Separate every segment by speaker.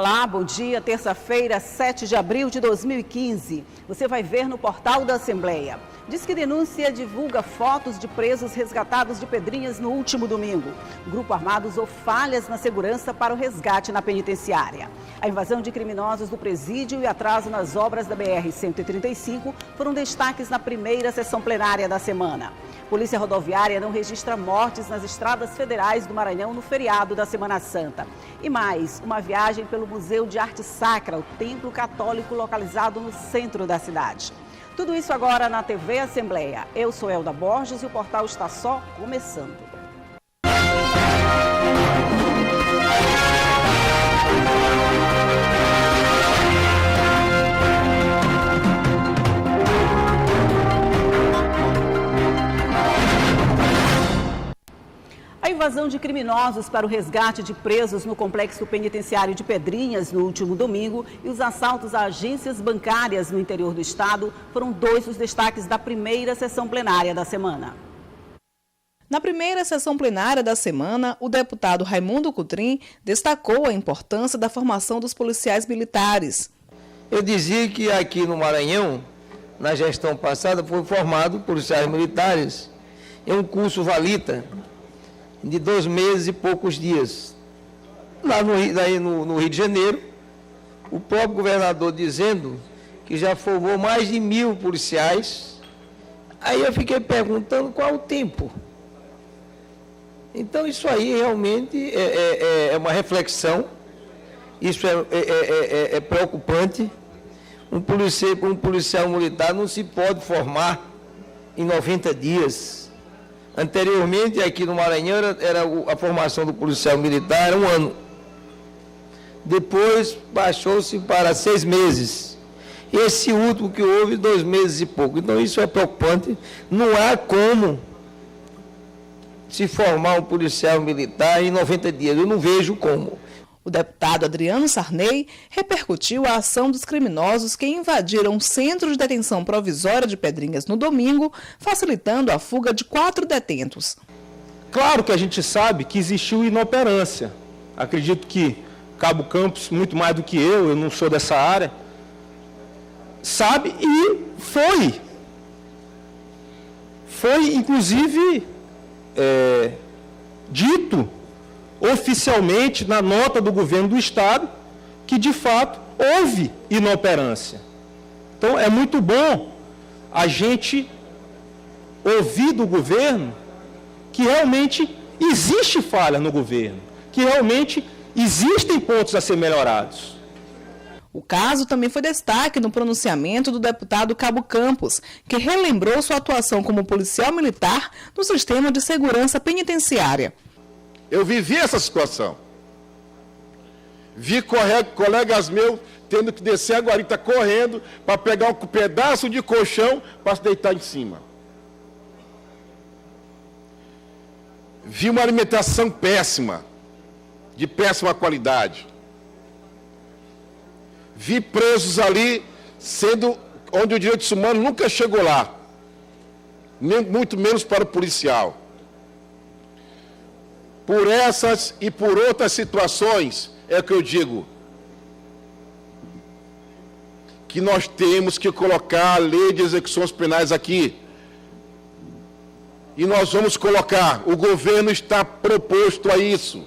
Speaker 1: Olá, bom dia. Terça-feira, 7 de abril de 2015. Você vai ver no portal da Assembleia. Diz que denúncia divulga fotos de presos resgatados de Pedrinhas no último domingo. O grupo armado usou falhas na segurança para o resgate na penitenciária. A invasão de criminosos do presídio e atraso nas obras da BR-135 foram destaques na primeira sessão plenária da semana. Polícia Rodoviária não registra mortes nas estradas federais do Maranhão no feriado da Semana Santa. E mais, uma viagem pelo Museu de Arte Sacra, o templo católico localizado no centro da cidade. Tudo isso agora na TV Assembleia. Eu sou Elda Borges e o portal está só começando. A invasão de criminosos para o resgate de presos no complexo penitenciário de Pedrinhas no último domingo e os assaltos a agências bancárias no interior do estado foram dois dos destaques da primeira sessão plenária da semana.
Speaker 2: Na primeira sessão plenária da semana, o deputado Raimundo Cotrim destacou a importância da formação dos policiais militares.
Speaker 3: Eu dizia que aqui no Maranhão, na gestão passada, foi formado policiais militares em um curso valita de 2 meses e poucos dias. Lá no Rio de Janeiro, o próprio governador dizendo que já formou mais de 1.000 policiais. Aí eu fiquei perguntando qual o tempo. Então isso aí realmente é uma reflexão, isso é preocupante. Um policial militar não se pode formar em 90 dias. Anteriormente, aqui no Maranhão, a formação do policial militar era 1 ano. Depois, baixou-se para 6 meses. Esse último que houve, 2 meses e pouco. Então, isso é preocupante. Não há como se formar um policial militar em 90 dias. Eu não vejo como.
Speaker 2: O deputado Adriano Sarney repercutiu a ação dos criminosos que invadiram o centro de detenção provisória de Pedrinhas no domingo, facilitando a fuga de 4 detentos.
Speaker 4: Claro que a gente sabe que existiu inoperância. Acredito que Cabo Campos, muito mais do que eu não sou dessa área, sabe e foi. Foi, inclusive, dito oficialmente na nota do governo do Estado, que de fato houve inoperância. Então é muito bom a gente ouvir do governo que realmente existe falha no governo, que realmente existem pontos a ser melhorados.
Speaker 2: O caso também foi destaque no pronunciamento do deputado Cabo Campos, que relembrou sua atuação como policial militar no sistema de segurança penitenciária.
Speaker 5: Eu vivi essa situação. Vi colegas meus tendo que descer a guarita correndo para pegar um pedaço de colchão para se deitar em cima. Vi uma alimentação péssima, de péssima qualidade. Vi presos ali onde o direito humano nunca chegou lá, muito menos para o policial. Por essas e por outras situações, é o que eu digo, que nós temos que colocar a lei de execuções penais aqui. E nós vamos colocar, o governo está proposto a isso.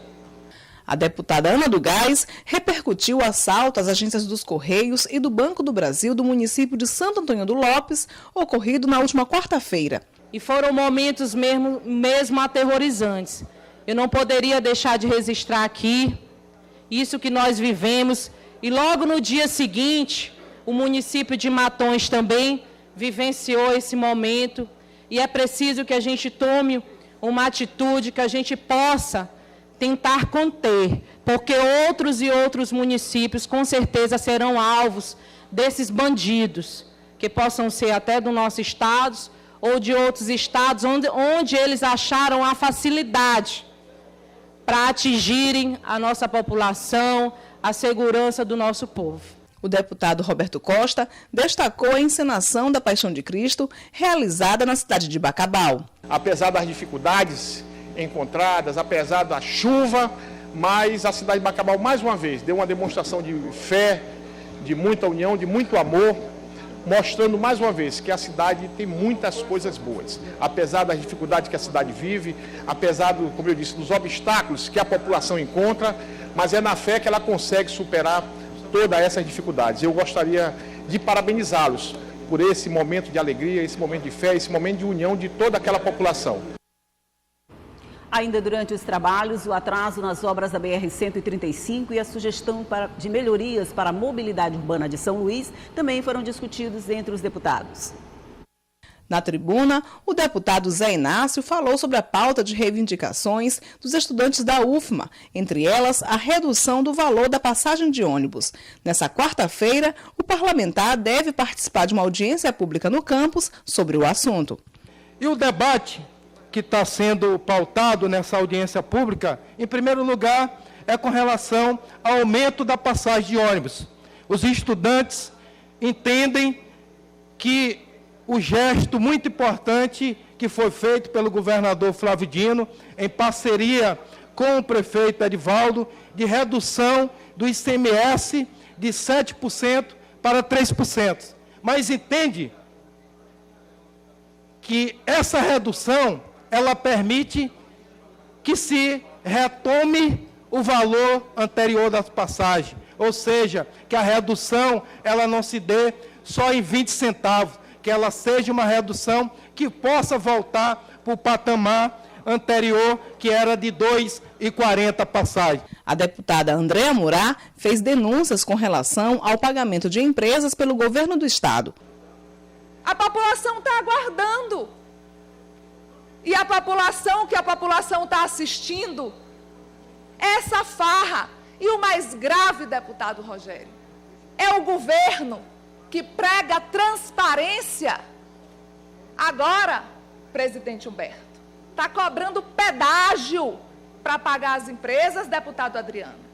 Speaker 2: A deputada Ana do Gás repercutiu o assalto às agências dos Correios e do Banco do Brasil do município de Santo Antônio do Lopes, ocorrido na última quarta-feira.
Speaker 6: E foram momentos mesmo aterrorizantes. Eu não poderia deixar de registrar aqui isso que nós vivemos. E logo no dia seguinte, o município de Matões também vivenciou esse momento. E é preciso que a gente tome uma atitude, que a gente possa tentar conter, porque outros e outros municípios com certeza serão alvos desses bandidos, que possam ser até do nosso estado ou de outros estados, onde eles acharam a facilidade para atingirem a nossa população, a segurança do nosso povo.
Speaker 2: O deputado Roberto Costa destacou a encenação da Paixão de Cristo realizada na cidade de Bacabal.
Speaker 7: Apesar das dificuldades encontradas, apesar da chuva,
Speaker 4: mas a cidade de Bacabal, mais uma vez, deu uma demonstração de fé, de muita união, de muito amor, mostrando mais uma vez que a cidade tem muitas coisas boas. Apesar das dificuldades que a cidade vive, apesar, como eu disse, dos obstáculos que a população encontra, mas é na fé que ela consegue superar todas essas dificuldades. Eu gostaria de parabenizá-los por esse momento de alegria, esse momento de fé, esse momento de união de toda aquela população.
Speaker 1: Ainda durante os trabalhos, o atraso nas obras da BR-135 e a sugestão de melhorias para a mobilidade urbana de São Luís também foram discutidos entre os deputados.
Speaker 2: Na tribuna, o deputado Zé Inácio falou sobre a pauta de reivindicações dos estudantes da UFMA, entre elas a redução do valor da passagem de ônibus. Nessa quarta-feira, o parlamentar deve participar de uma audiência pública no campus sobre o assunto.
Speaker 7: E o debate que está sendo pautado nessa audiência pública, em primeiro lugar, é com relação ao aumento da passagem de ônibus. Os estudantes entendem que o gesto muito importante que foi feito pelo governador Flávio Dino, em parceria com o prefeito Edivaldo, de redução do ICMS de 7% para 3%. Mas entende que essa redução ela permite que se retome o valor anterior das passagens, ou seja, que a redução ela não se dê só em 20 centavos, que ela seja uma redução que possa voltar para o patamar anterior, que era de 2,40 passagens.
Speaker 2: A deputada Andréa Murá fez denúncias com relação ao pagamento de empresas pelo governo do estado.
Speaker 8: A população está aguardando. E a população está assistindo, essa farra. E o mais grave, deputado Rogério, é o governo que prega transparência. Agora, presidente Humberto, está cobrando pedágio para pagar as empresas, deputado Adriano.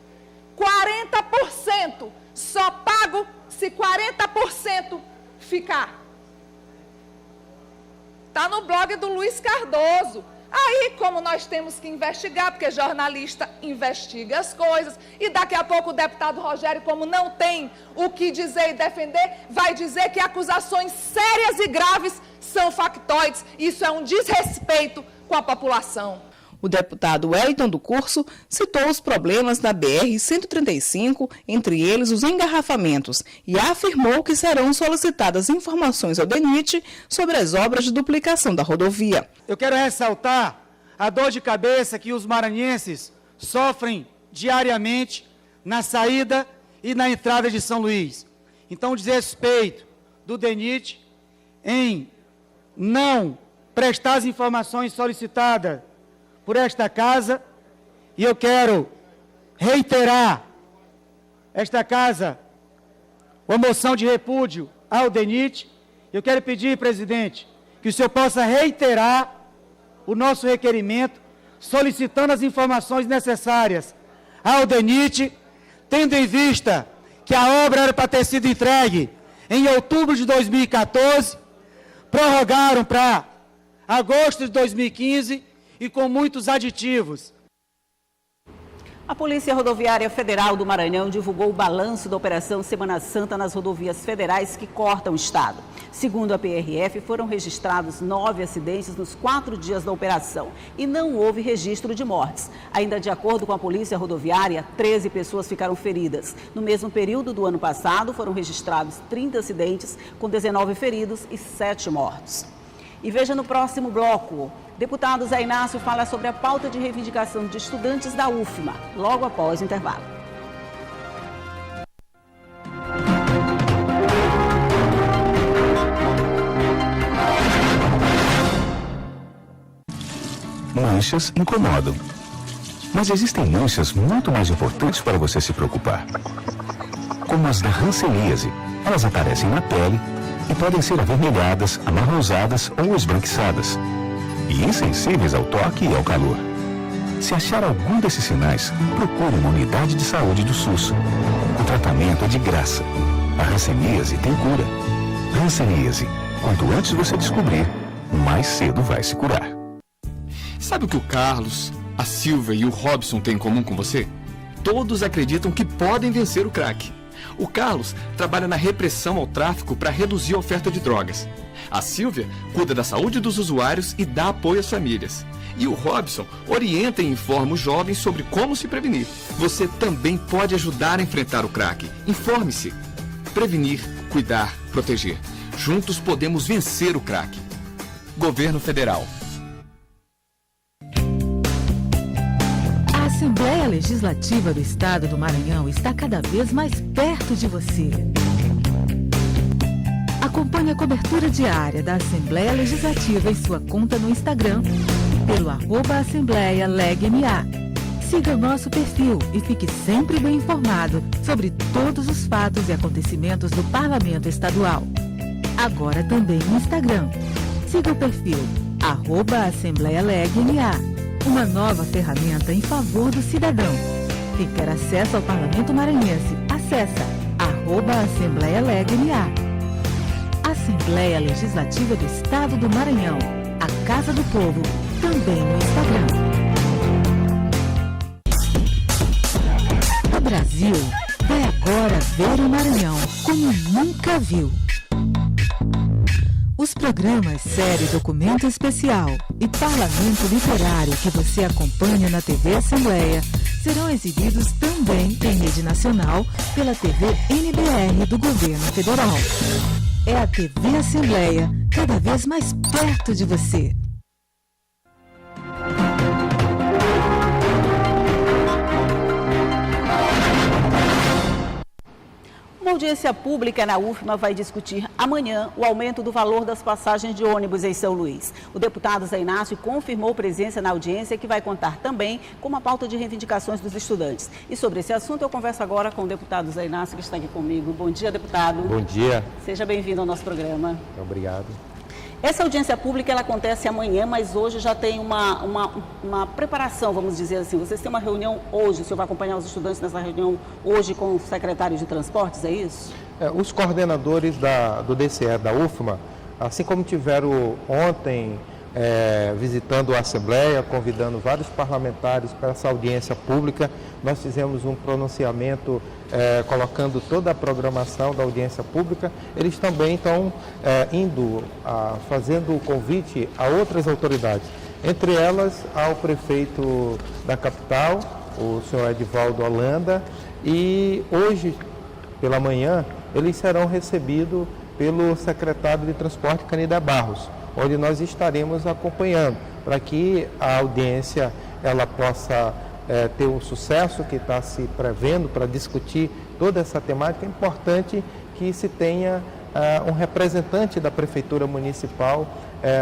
Speaker 8: 40%, só pago se 40% ficar. Está no blog do Luiz Cardoso. Aí, como nós temos que investigar, porque jornalista investiga as coisas, e daqui a pouco o deputado Rogério, como não tem o que dizer e defender, vai dizer que acusações sérias e graves são factoides. Isso é um desrespeito com a população.
Speaker 2: O deputado Wellington do Curso citou os problemas da BR-135, entre eles os engarrafamentos, e afirmou que serão solicitadas informações ao DENIT sobre as obras de duplicação da rodovia.
Speaker 9: Eu quero ressaltar a dor de cabeça que os maranhenses sofrem diariamente na saída e na entrada de São Luís. Então, o desrespeito do DENIT em não prestar as informações solicitadas por esta casa, e eu quero reiterar esta casa uma moção de repúdio ao DENIT. Eu quero pedir, presidente, que o senhor possa reiterar o nosso requerimento, solicitando as informações necessárias ao DENIT, tendo em vista que a obra era para ter sido entregue em outubro de 2014, prorrogaram para agosto de 2015, e com muitos aditivos.
Speaker 1: A Polícia Rodoviária Federal do Maranhão divulgou o balanço da Operação Semana Santa nas rodovias federais que cortam o estado. Segundo a PRF, foram registrados 9 acidentes nos 4 dias da operação e não houve registro de mortes. Ainda de acordo com a Polícia Rodoviária, 13 pessoas ficaram feridas. No mesmo período do ano passado, foram registrados 30 acidentes, com 19 feridos e 7 mortos. E veja no próximo bloco. Deputado Zé Inácio fala sobre a pauta de reivindicação de estudantes da UFMA, logo após o intervalo.
Speaker 10: Manchas incomodam. Mas existem manchas muito mais importantes para você se preocupar. Como as da hanseníase. Elas aparecem na pele e podem ser avermelhadas, amarronzadas ou esbranquiçadas. E insensíveis ao toque e ao calor. Se achar algum desses sinais, procure uma unidade de saúde do SUS. O tratamento é de graça. A hanseníase tem cura. Hanseníase. Quanto antes você descobrir, mais cedo vai se curar.
Speaker 11: Sabe o que o Carlos, a Silvia e o Robson têm em comum com você? Todos acreditam que podem vencer o crack. O Carlos trabalha na repressão ao tráfico para reduzir a oferta de drogas. A Silvia cuida da saúde dos usuários e dá apoio às famílias. E o Robson orienta e informa os jovens sobre como se prevenir. Você também pode ajudar a enfrentar o crack. Informe-se. Prevenir, cuidar, proteger. Juntos podemos vencer o crack. Governo Federal.
Speaker 12: A Assembleia Legislativa do Estado do Maranhão está cada vez mais perto de você. Acompanhe a cobertura diária da Assembleia Legislativa em sua conta no Instagram, pelo @AssembleiaLegMA. Siga o nosso perfil e fique sempre bem informado sobre todos os fatos e acontecimentos do Parlamento Estadual. Agora também no Instagram. Siga o perfil @AssembleiaLegMA. Uma nova ferramenta em favor do cidadão. Quem quer acesso ao Parlamento Maranhense, acessa @AssembleiaLegMA. Assembleia Legislativa do Estado do Maranhão. A Casa do Povo, também no Instagram. O Brasil vai agora ver o Maranhão como nunca viu. Os programas Série Documento Especial e Parlamento Literário que você acompanha na TV Assembleia serão exibidos também em rede nacional pela TV NBR do Governo Federal. É a TV Assembleia, cada vez mais perto de você.
Speaker 1: Uma audiência pública na UFMA vai discutir amanhã o aumento do valor das passagens de ônibus em São Luís. O deputado Zé Inácio confirmou presença na audiência, que vai contar também com uma pauta de reivindicações dos estudantes. E sobre esse assunto eu converso agora com o deputado Zé Inácio, que está aqui comigo. Bom dia, deputado.
Speaker 13: Bom dia.
Speaker 1: Seja bem-vindo ao nosso programa.
Speaker 13: Obrigado.
Speaker 1: Essa audiência pública ela acontece amanhã, mas hoje já tem uma preparação, vamos dizer assim. Vocês têm uma reunião hoje, o senhor vai acompanhar os estudantes nessa reunião hoje com o secretário de Transportes, é isso?
Speaker 13: Os coordenadores do DCE da UFMA, assim como tiveram ontem visitando a Assembleia, convidando vários parlamentares para essa audiência pública, nós fizemos um pronunciamento colocando toda a programação da audiência pública. Eles também estão fazendo o convite a outras autoridades, entre elas ao prefeito da capital, o senhor Edivaldo Holanda, e hoje pela manhã eles serão recebidos pelo secretário de Transporte, Canida Barros, onde nós estaremos acompanhando para que a audiência ela possa ter um sucesso que está se prevendo para discutir toda essa temática. É importante que se tenha um representante da Prefeitura Municipal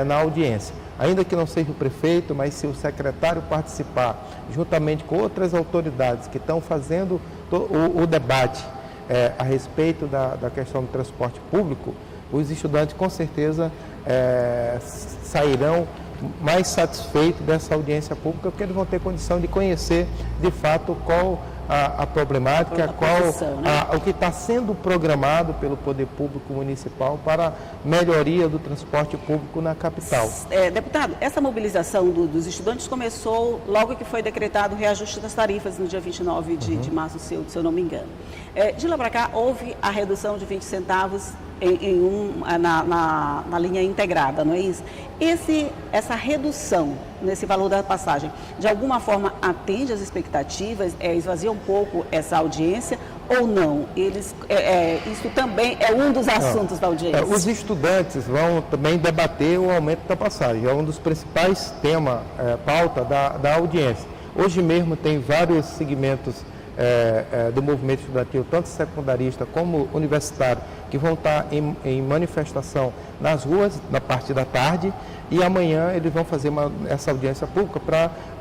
Speaker 13: na audiência. Ainda que não seja o prefeito, mas se o secretário participar, juntamente com outras autoridades que estão fazendo o debate a respeito da questão do transporte público, os estudantes com certeza sairão mais satisfeitos dessa audiência pública, porque eles vão ter condição de conhecer de fato qual a problemática, o que está sendo programado pelo Poder Público Municipal para a melhoria do transporte público na capital.
Speaker 1: Deputado, essa mobilização dos estudantes começou logo que foi decretado o reajuste das tarifas no dia 29 de março, se eu não me engano. De lá para cá, houve a redução de 20 centavos na linha integrada, não é isso? Essa redução nesse valor da passagem, de alguma forma atende às expectativas, esvazia um pouco essa audiência ou não? Isso também é um dos assuntos da audiência.
Speaker 13: Os estudantes vão também debater o aumento da passagem, é um dos principais temas, pauta da audiência. Hoje mesmo tem vários segmentos do movimento estudantil, tanto secundarista como universitário, que vão estar em manifestação nas ruas na parte da tarde, e amanhã eles vão fazer essa audiência pública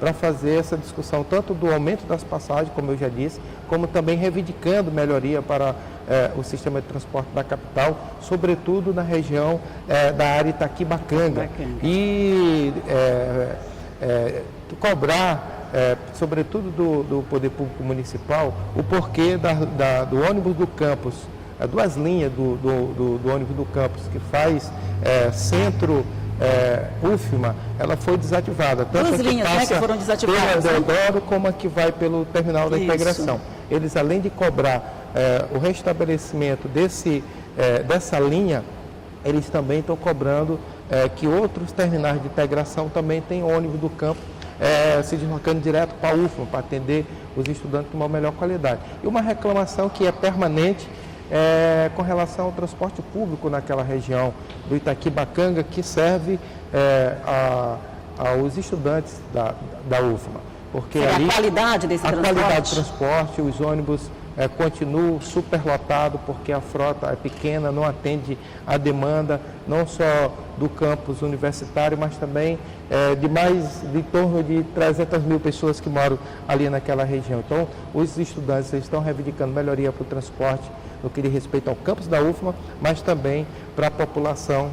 Speaker 13: para fazer essa discussão tanto do aumento das passagens, como eu já disse, como também reivindicando melhoria para o sistema de transporte da capital, sobretudo na região da área Itaquibacanga. E cobrar sobretudo do Poder Público Municipal, o porquê do ônibus do campus, duas linhas do ônibus do campus, que faz centro UFMA, ela foi desativada. Tanto
Speaker 1: Duas
Speaker 13: a que
Speaker 1: linhas,
Speaker 13: passa
Speaker 1: que foram desativadas.
Speaker 13: pela Deodoro, como a que vai pelo terminal da
Speaker 1: Isso.
Speaker 13: integração. Eles, além de cobrar o restabelecimento dessa linha, eles também estão cobrando que outros terminais de integração também têm ônibus do campo se deslocando direto para a UFMA, para atender os estudantes com uma melhor qualidade. E uma reclamação que é permanente com relação ao transporte público naquela região do Itaquibacanga, que serve aos estudantes da UFMA. Porque ali,
Speaker 1: a qualidade desse transporte? A
Speaker 13: qualidade do transporte, os ônibus continuam superlotados, porque a frota é pequena, não atende a demanda, não só do campus universitário, mas também de em torno de 300 mil pessoas que moram ali naquela região. Então, os estudantes estão reivindicando melhoria para o transporte no que diz respeito ao campus da UFMA, mas também para a população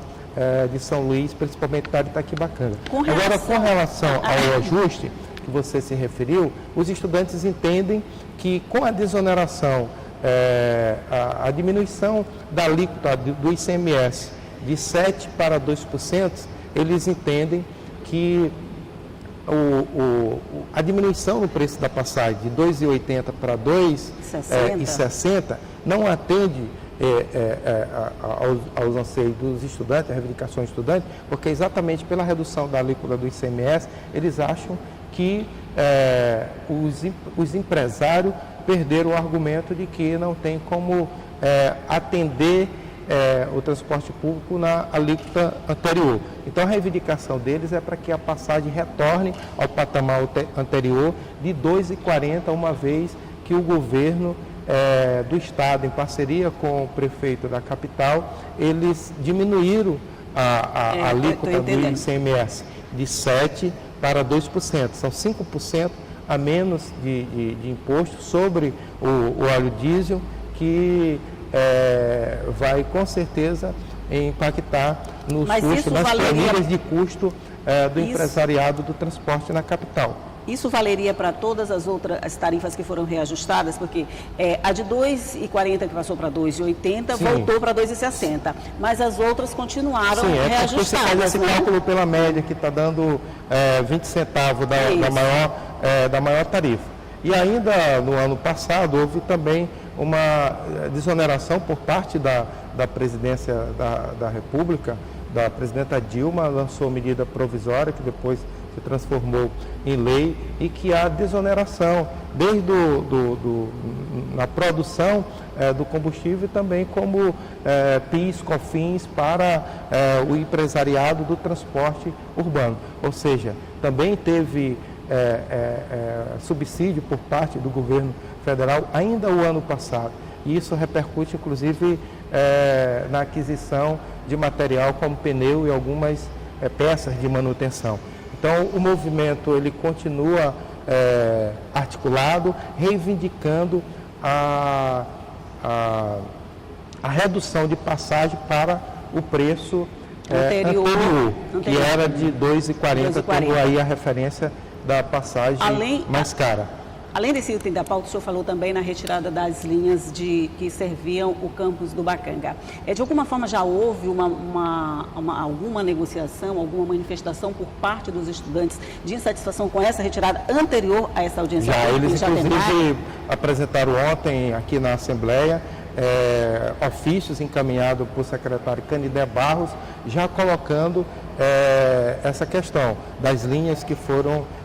Speaker 13: de São Luís, principalmente da Itaquibacanga. Agora, com relação ao ajuste que você se referiu, os estudantes entendem que com a desoneração, a diminuição da alíquota do ICMS de 7% para 2%, eles entendem que a diminuição no preço da passagem de 2,80 para 2,60 não atende aos anseios dos estudantes, a reivindicação dos estudantes, porque exatamente pela redução da alíquota do ICMS, eles acham que os empresários perderam o argumento de que não tem como atender o transporte público na alíquota anterior. Então, a reivindicação deles é para que a passagem retorne ao patamar anterior de 2,40, uma vez que o governo do Estado, em parceria com o prefeito da capital, eles diminuíram a alíquota do ICMS de 7% para 2%. São 5% a menos de imposto sobre o óleo diesel, que vai com certeza impactar nos custos, nas planilhas de custo do empresariado do transporte na capital.
Speaker 1: Isso valeria para todas as outras tarifas que foram reajustadas, porque a de 2,40 que passou para 2,80 voltou para 2,60, mas as outras continuaram reajustadas.
Speaker 13: Você faz esse cálculo pela média, que está dando 20 centavos da maior tarifa. E ainda no ano passado houve também uma desoneração por parte da presidência da República, da presidenta Dilma, lançou medida provisória que depois se transformou em lei, e que há desoneração desde na produção do combustível e também como PIS, COFINS para o empresariado do transporte urbano. Ou seja, também teve subsídio por parte do governo federal ainda o ano passado. E isso repercute, inclusive, na aquisição de material como pneu e algumas peças de manutenção. Então, o movimento ele continua articulado, reivindicando a redução de passagem para o preço anterior, que era de 2,40, tendo aí a referência da passagem mais cara.
Speaker 1: Além desse item da pauta, o senhor falou também na retirada das linhas que serviam o campus do Bacanga. De alguma forma já houve alguma negociação, alguma manifestação por parte dos estudantes de insatisfação com essa retirada anterior a essa audiência pública?
Speaker 13: Eles inclusive apresentaram ontem aqui na Assembleia ofícios encaminhados por secretário Canidé Barros, já colocando essa questão das linhas que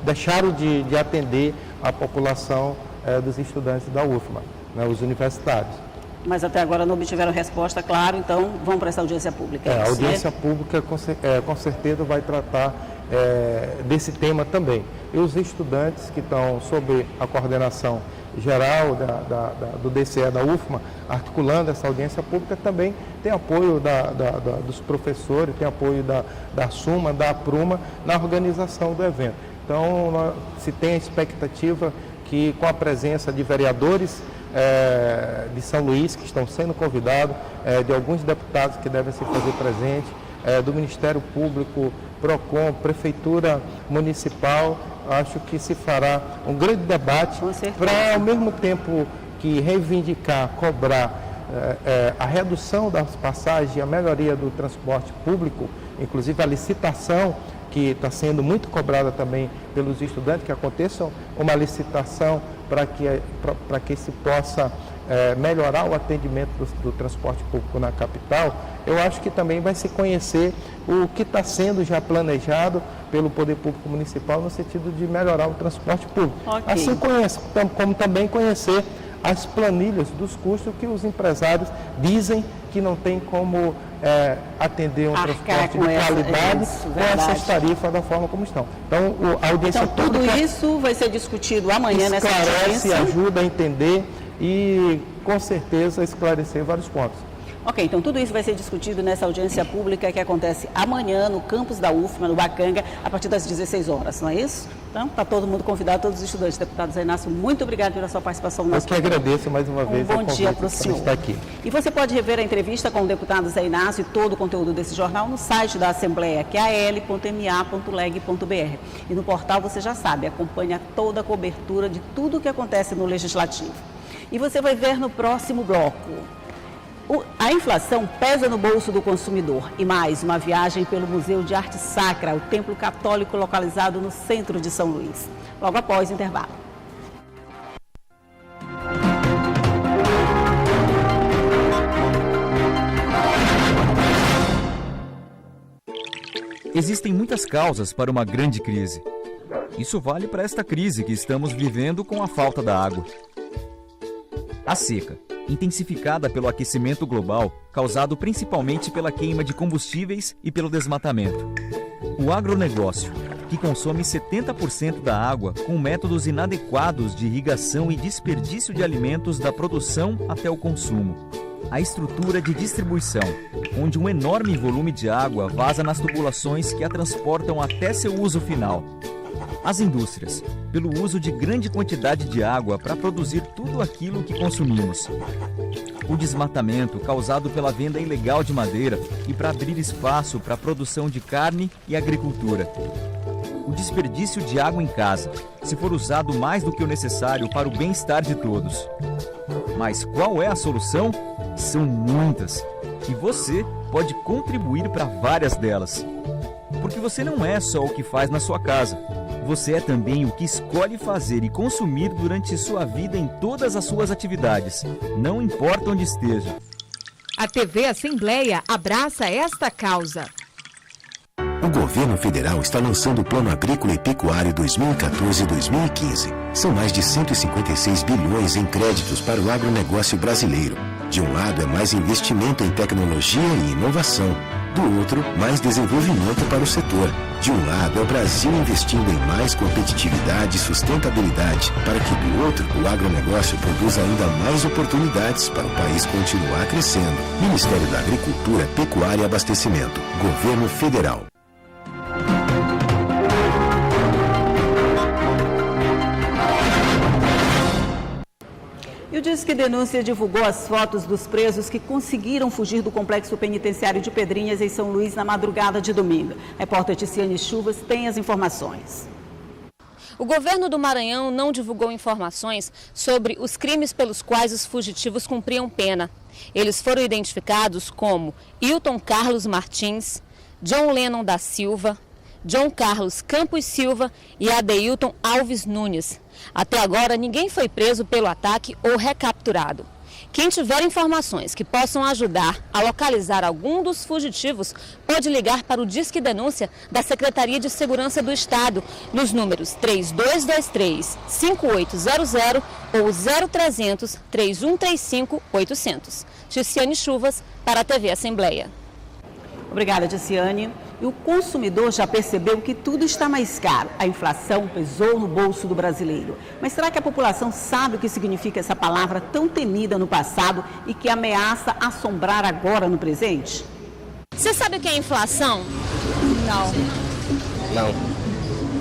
Speaker 13: deixaram de atender a população dos estudantes da UFMA, os universitários.
Speaker 1: Mas até agora não obtiveram resposta, claro, então vão para essa audiência pública.
Speaker 13: A audiência pública com certeza vai tratar desse tema também. E os estudantes que estão sob a coordenação geral do DCE da UFMA, articulando essa audiência pública, também tem apoio dos professores, tem apoio da SUMA, da APRUMA na organização do evento. Então, se tem a expectativa que, com a presença de vereadores de São Luís, que estão sendo convidados, de alguns deputados que devem se fazer presente, do Ministério Público, PROCON, Prefeitura Municipal, acho que se fará um grande debate para, ao mesmo tempo que reivindicar, cobrar a redução das passagens e a melhoria do transporte público, inclusive a licitação que está sendo muito cobrada também pelos estudantes, que aconteça uma licitação para que se possa melhorar o atendimento do transporte público na capital. Eu acho que também vai se conhecer o que está sendo já planejado pelo Poder Público Municipal no sentido de melhorar o transporte público.
Speaker 1: Okay.
Speaker 13: Assim como também conhecer as planilhas dos custos que os empresários dizem que não tem como atender um transporte de qualidade com essas tarifas da forma como estão. Então, a audiência
Speaker 1: tudo isso vai ser discutido amanhã nessa audiência.
Speaker 13: Ajuda a entender e, com certeza, esclarecer vários pontos.
Speaker 1: Ok, então tudo isso vai ser discutido nessa audiência pública que acontece amanhã no campus da UFMA, no Bacanga, a partir das 16 horas, não é isso? Então, está todo mundo convidado, todos os estudantes. Deputado Zé Inácio, muito obrigado pela sua participação no nosso programa.
Speaker 13: Eu que agradeço mais uma vez.
Speaker 1: Bom dia para o senhor.
Speaker 13: Estar aqui.
Speaker 1: E você pode rever a entrevista com o deputado Zé Inácio e todo o conteúdo desse jornal no site da Assembleia, que é al.ma.leg.br. E no portal, você já sabe, acompanha toda a cobertura de tudo o que acontece no Legislativo. E você vai ver no próximo bloco. A inflação pesa no bolso do consumidor e mais uma viagem pelo Museu de Arte Sacra, o templo católico localizado no centro de São Luís. Logo após o intervalo.
Speaker 14: Existem muitas causas para uma grande crise. Isso vale para esta crise que estamos vivendo com a falta da água. A seca, intensificada pelo aquecimento global, causado principalmente pela queima de combustíveis e pelo desmatamento. O agronegócio, que consome 70% da água com métodos inadequados de irrigação e desperdício de alimentos da produção até o consumo. A estrutura de distribuição, onde um enorme volume de água vaza nas tubulações que a transportam até seu uso final. As indústrias, pelo uso de grande quantidade de água para produzir tudo aquilo que consumimos. O desmatamento causado pela venda ilegal de madeira e para abrir espaço para a produção de carne e agricultura. O desperdício de água em casa, se for usado mais do que o necessário para o bem-estar de todos. Mas qual é a solução? São muitas, e você pode contribuir para várias delas. Porque você não é só o que faz na sua casa. Você é também o que escolhe fazer e consumir durante sua vida em todas as suas atividades, não importa onde esteja.
Speaker 12: A TV Assembleia abraça esta causa.
Speaker 10: O governo federal está lançando o Plano Agrícola e Pecuário 2014-2015. São mais de 156 bilhões em créditos para o agronegócio brasileiro. De um lado, é mais investimento em tecnologia e inovação. Do outro, mais desenvolvimento para o setor. De um lado, é o Brasil investindo em mais competitividade e sustentabilidade, para que do outro, o agronegócio produza ainda mais oportunidades para o país continuar crescendo. Ministério da Agricultura, Pecuária e Abastecimento. Governo Federal.
Speaker 1: E o Disque Denúncia divulgou as fotos dos presos que conseguiram fugir do complexo penitenciário de Pedrinhas, em São Luís, na madrugada de domingo. A repórter Ticiane Chuvas tem as informações.
Speaker 15: O governo do Maranhão não divulgou informações sobre os crimes pelos quais os fugitivos cumpriam pena. Eles foram identificados como Hilton Carlos Martins, John Lennon da Silva, John Carlos Campos Silva e Adeilton Alves Nunes. Até agora, ninguém foi preso pelo ataque ou recapturado. Quem tiver informações que possam ajudar a localizar algum dos fugitivos, pode ligar para o Disque Denúncia da Secretaria de Segurança do Estado, nos números 3223-5800 ou 0300-3135-800. Ticiane Chuvas, para a TV Assembleia.
Speaker 1: Obrigada, Ticiane. E o consumidor já percebeu que tudo está mais caro. A inflação pesou no bolso do brasileiro. Mas será que a população sabe o que significa essa palavra tão temida no passado e que ameaça assombrar agora no presente?
Speaker 15: Você sabe o que é inflação?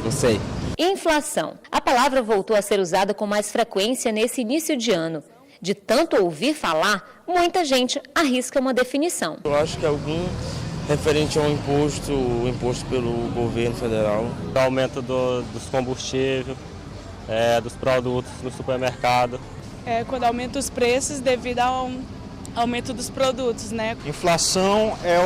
Speaker 16: Não sei.
Speaker 15: Inflação. A palavra voltou a ser usada com mais frequência nesse início de ano. De tanto ouvir falar, muita gente arrisca uma definição.
Speaker 16: Eu acho que algum referente ao imposto pelo governo federal.
Speaker 17: O aumento dos combustíveis, dos produtos no supermercado.
Speaker 18: Quando aumenta os preços devido ao aumento dos produtos, né?
Speaker 19: Inflação é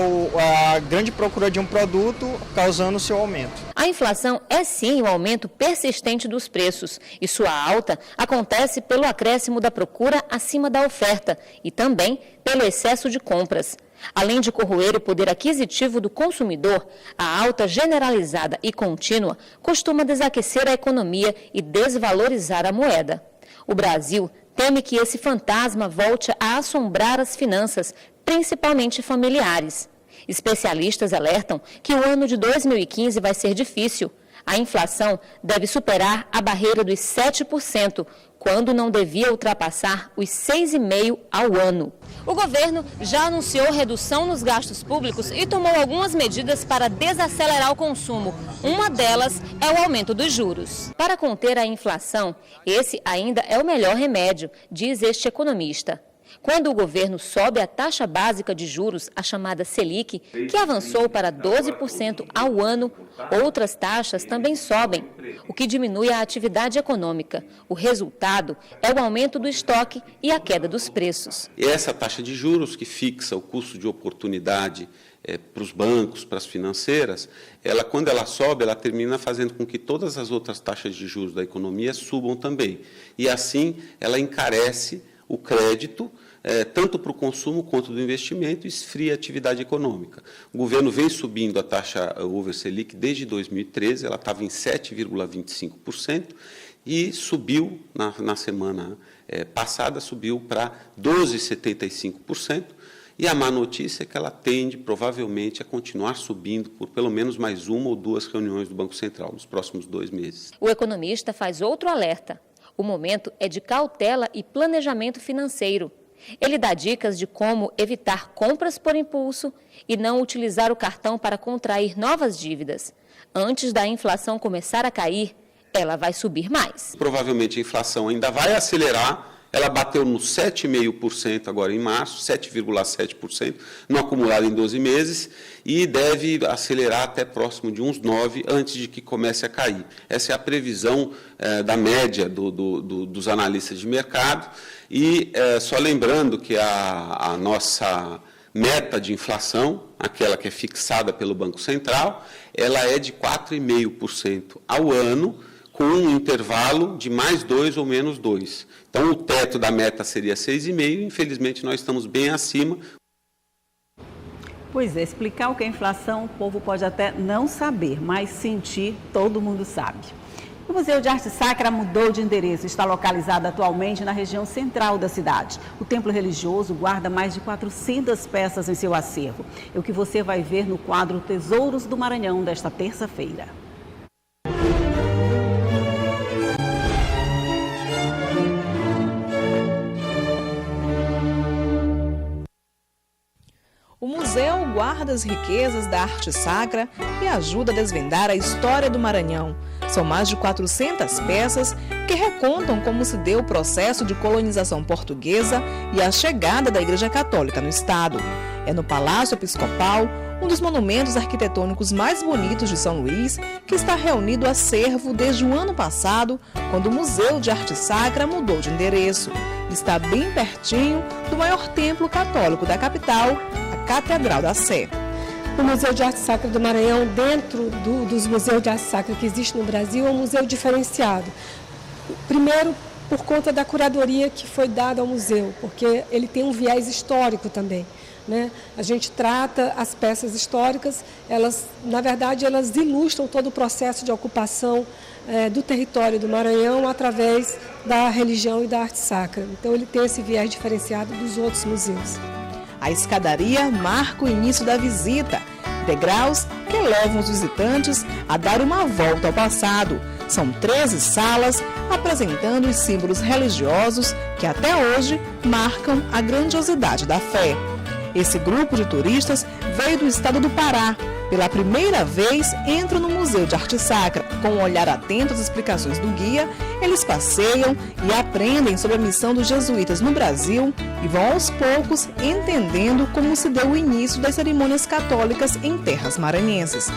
Speaker 19: a grande procura de um produto causando o seu aumento.
Speaker 15: A inflação é sim o aumento persistente dos preços e sua alta acontece pelo acréscimo da procura acima da oferta e também pelo excesso de compras. Além de corroer o poder aquisitivo do consumidor, a alta generalizada e contínua costuma desaquecer a economia e desvalorizar a moeda. O Brasil teme que esse fantasma volte a assombrar as finanças, principalmente familiares. Especialistas alertam que o ano de 2015 vai ser difícil. A inflação deve superar a barreira dos 7%, quando não devia ultrapassar os 6,5% ao ano. O governo já anunciou redução nos gastos públicos e tomou algumas medidas para desacelerar o consumo. Uma delas é o aumento dos juros. Para conter a inflação, esse ainda é o melhor remédio, diz este economista. Quando o governo sobe a taxa básica de juros, a chamada Selic, que avançou para 12% ao ano, outras taxas também sobem, o que diminui a atividade econômica. O resultado é o aumento do estoque e a queda dos preços.
Speaker 20: Essa taxa de juros que fixa o custo de oportunidade para os bancos, para as financeiras, quando ela sobe, ela termina fazendo com que todas as outras taxas de juros da economia subam também. E assim ela encarece o crédito, tanto para o consumo quanto do investimento, esfria a atividade econômica. O governo vem subindo a taxa over Selic desde 2013, ela estava em 7,25% e subiu, na semana passada, subiu para 12,75%. E a má notícia é que ela tende, provavelmente, a continuar subindo por pelo menos mais uma ou duas reuniões do Banco Central nos próximos 2 meses.
Speaker 15: O economista faz outro alerta. O momento é de cautela e planejamento financeiro. Ele dá dicas de como evitar compras por impulso e não utilizar o cartão para contrair novas dívidas. Antes da inflação começar a cair, ela vai subir mais.
Speaker 20: Provavelmente a inflação ainda vai acelerar. Ela bateu no 7,5% agora em março, 7,7% no acumulado em 12 meses e deve acelerar até próximo de uns 9% antes de que comece a cair. Essa é a previsão da média dos analistas de mercado e só lembrando que a nossa meta de inflação, aquela que é fixada pelo Banco Central, ela é de 4,5% ao ano, com um intervalo de mais 2 ou menos 2. Então, o teto da meta seria 6,5%, infelizmente nós estamos bem acima.
Speaker 1: Pois é, explicar o que é inflação, o povo pode até não saber, mas sentir, todo mundo sabe. O Museu de Arte Sacra mudou de endereço, está localizado atualmente na região central da cidade. O templo religioso guarda mais de 400 peças em seu acervo. É o que você vai ver no quadro Tesouros do Maranhão desta terça-feira.
Speaker 2: O museu guarda as riquezas da arte sacra e ajuda a desvendar a história do Maranhão. São mais de 400 peças que recontam como se deu o processo de colonização portuguesa e a chegada da Igreja Católica no estado. É no Palácio Episcopal, um dos monumentos arquitetônicos mais bonitos de São Luís, que está reunido acervo desde o ano passado, quando o Museu de Arte Sacra mudou de endereço. Está bem pertinho do maior templo católico da capital, a Catedral da Sé.
Speaker 21: O Museu de Arte Sacra do Maranhão, dentro dos museus de arte sacra que existem no Brasil, é um museu diferenciado. Primeiro, por conta da curadoria que foi dada ao museu, porque ele tem um viés histórico também. Né? A gente trata as peças históricas, na verdade, elas ilustram todo o processo de ocupação do território do Maranhão através da religião e da arte sacra. Então, ele tem esse viés diferenciado dos outros museus.
Speaker 2: A escadaria marca o início da visita, degraus que levam os visitantes a dar uma volta ao passado. São 13 salas apresentando os símbolos religiosos que até hoje marcam a grandiosidade da fé. Esse grupo de turistas veio do estado do Pará. Pela primeira vez, entram no Museu de Arte Sacra. Com um olhar atento às explicações do guia, eles passeiam e aprendem sobre a missão dos jesuítas no Brasil e vão aos poucos entendendo como se deu o início das cerimônias católicas em terras maranhenses.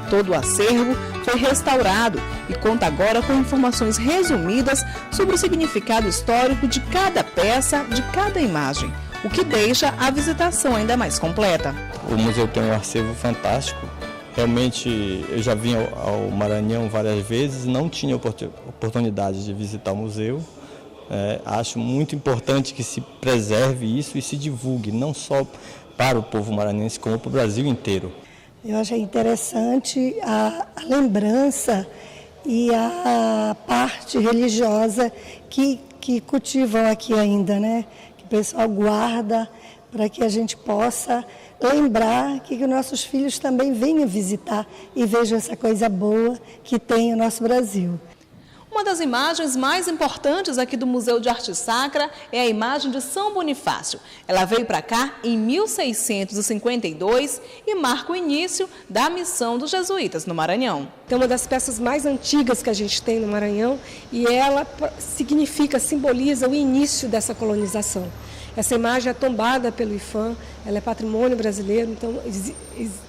Speaker 2: Todo o acervo foi restaurado e conta agora com informações resumidas sobre o significado histórico de cada peça, de cada imagem. o que deixa a visitação ainda mais completa.
Speaker 18: O museu tem um acervo fantástico. Realmente, eu já vim ao Maranhão várias vezes, não tinha oportunidade de visitar o museu. Acho muito importante que se preserve isso e se divulgue, não só para o povo maranhense, como para o Brasil inteiro.
Speaker 22: Eu achei interessante a lembrança e a parte religiosa que cultivam aqui ainda, né? Que o pessoal guarda para que a gente possa lembrar que nossos filhos também venham visitar e vejam essa coisa boa que tem o nosso Brasil.
Speaker 2: Uma das imagens mais importantes aqui do Museu de Arte Sacra é a imagem de São Bonifácio. Ela veio para cá em 1652 e marca o início da missão dos jesuítas no Maranhão.
Speaker 21: É uma das peças mais antigas que a gente tem no Maranhão e ela simboliza o início dessa colonização. Essa imagem é tombada pelo IPHAN, ela é patrimônio brasileiro, então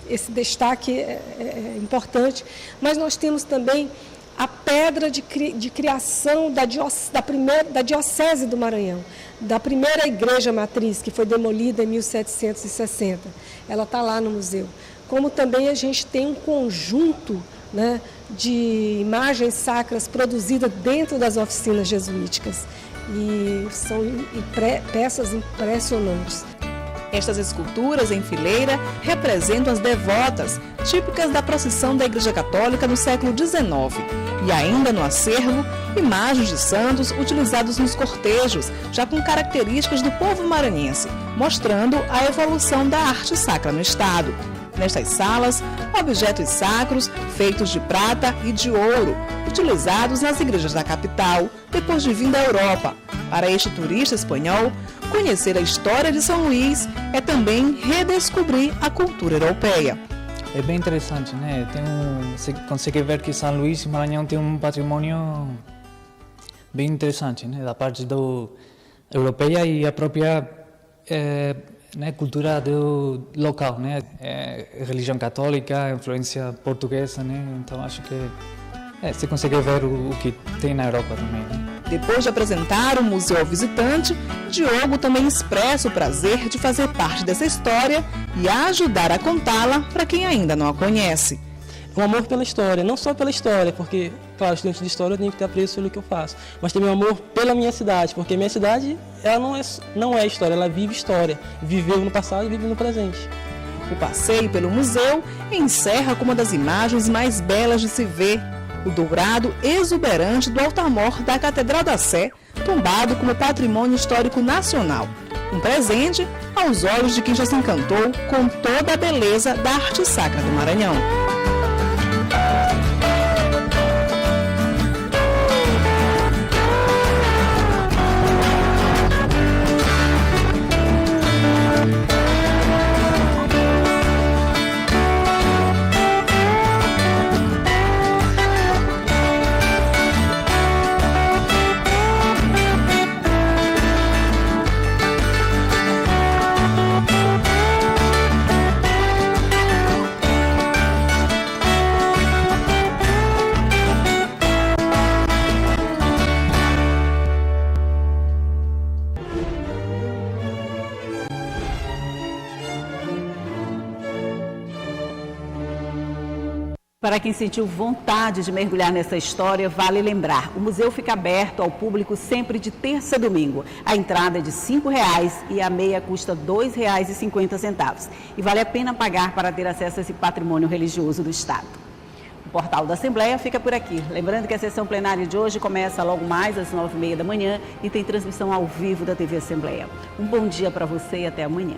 Speaker 21: esse destaque é importante. Mas nós temos também a pedra de criação da Diocese do Maranhão, da primeira igreja matriz, que foi demolida em 1760. Ela está lá no museu. Como também a gente tem um conjunto, né, de imagens sacras produzidas dentro das oficinas jesuíticas. E são peças impressionantes.
Speaker 2: Estas esculturas em fileira representam as devotas, típicas da procissão da Igreja Católica no século XIX. E ainda no acervo, imagens de santos utilizados nos cortejos, já com características do povo maranhense, mostrando a evolução da arte sacra no estado. Nestas salas, objetos sacros feitos de prata e de ouro, utilizados nas igrejas da capital, depois de vir da Europa. Para este turista espanhol, conhecer a história de São Luís é também redescobrir a cultura europeia.
Speaker 23: É bem interessante, né? Você consegue ver que São Luís e Maranhão tem um patrimônio bem interessante, né? Da parte europeia e a própria cultura local, né? Religião católica, influência portuguesa, né? Então acho que você consegue ver o que tem na Europa também, né?
Speaker 2: Depois de apresentar o museu ao visitante, Diogo também expressa o prazer de fazer parte dessa história e ajudar a contá-la para quem ainda não a conhece.
Speaker 24: Um amor pela história, não só pela história, porque, claro, estudante de história eu tenho que ter apreço pelo que eu faço, mas também um amor pela minha cidade, porque a minha cidade ela não é história, ela vive história, viveu no passado e vive no presente.
Speaker 2: O passeio pelo museu encerra com uma das imagens mais belas de se ver, o dourado exuberante do altar-mor da Catedral da Sé, tombado como patrimônio histórico nacional. Um presente aos olhos de quem já se encantou com toda a beleza da arte sacra do Maranhão.
Speaker 1: Para quem sentiu vontade de mergulhar nessa história, vale lembrar, o museu fica aberto ao público sempre de terça a domingo. A entrada é de R$ 5,00 e a meia custa R$ 2,50. E vale a pena pagar para ter acesso a esse patrimônio religioso do Estado. O Portal da Assembleia fica por aqui. Lembrando que a sessão plenária de hoje começa logo mais às 9h30 da manhã e tem transmissão ao vivo da TV Assembleia. Um bom dia para você e até amanhã.